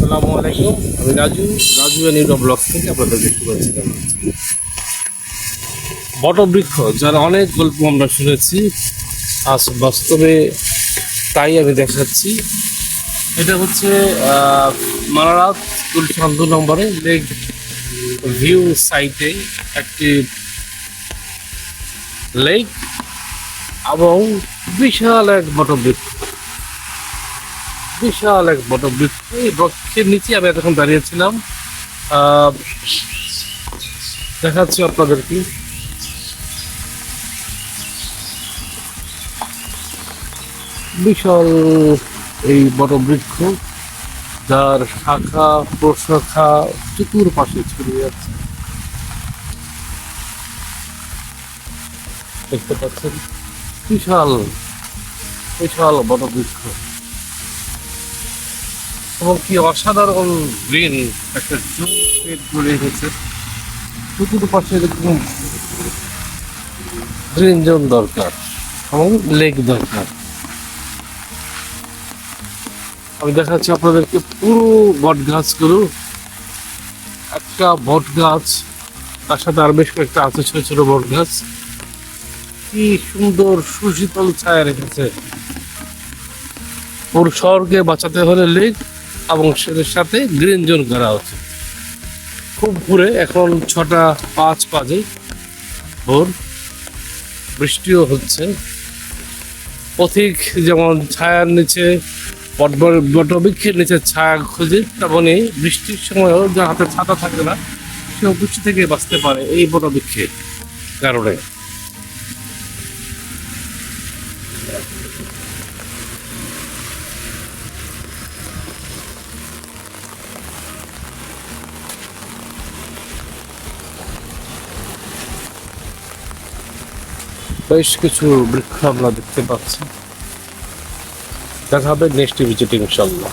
আসসালামু আলাইকুম। আমি রাজু নিউরো ব্লগ থেকে আপনাদের দেখতে পাচ্ছিলাম। বটবৃক্ষ যার অনেক গল্প আমরা শুনেছি, আজ বাস্তবে তাই আমি দেখাচ্ছি। এটা হচ্ছে মানারাত গুলশান 2 নম্বরে লেক ভিউ সাইটে একটি লেক এবং বিশাল এক বটবৃক্ষ। এই বৃক্ষের নিচে আমি এতক্ষণ দাঁড়িয়েছিলাম। দেখাচ্ছি আপনাদেরকে। বিশাল এই বটবৃক্ষ, যার শাখা প্রশাখা চতুর্পাশে ছড়িয়ে যাচ্ছে। দেখতে পাচ্ছেন বিশাল বিশাল বটবৃক্ষ, এবং কি অসাধারণ গ্রিন একটা জোন গড়ে গেছে। চতুর্পাশে এরকম গ্রিন জোন দরকার এবং লেক দরকার। আমি দেখাচ্ছি আপনাদেরকে পুরো বট গাছগুলো। একটা বট গাছ, তার সাথে আর বেশ কয়েকটা আছে ছোট ছোট বট গাছ। কি সুন্দর সুশীতল ছায়া রেখেছে। পুরো শহরকে বাঁচাতে হলে লেক এবং সেটার সাথে গ্রিন জোন করা হচ্ছে। খুব ভোরে, এখন 6:05 বাজে ভোর, বৃষ্টিও হচ্ছে। পথিক যেমন ছায়ার নিচে বটবৃক্ষের নিচে ছায়া খোঁজে, তেমনই বৃষ্টির সময়ও যার হাতে ছাতা থাকে না, সেও বৃষ্টি থেকে বাঁচতে পারে এই বটবৃক্ষের কারণে। বেশ কিছু বৃক্ষ আমরা দেখতে পাচ্ছি। দেখা হবে নেক্সট ভিজিট ইনশাল্লাহ।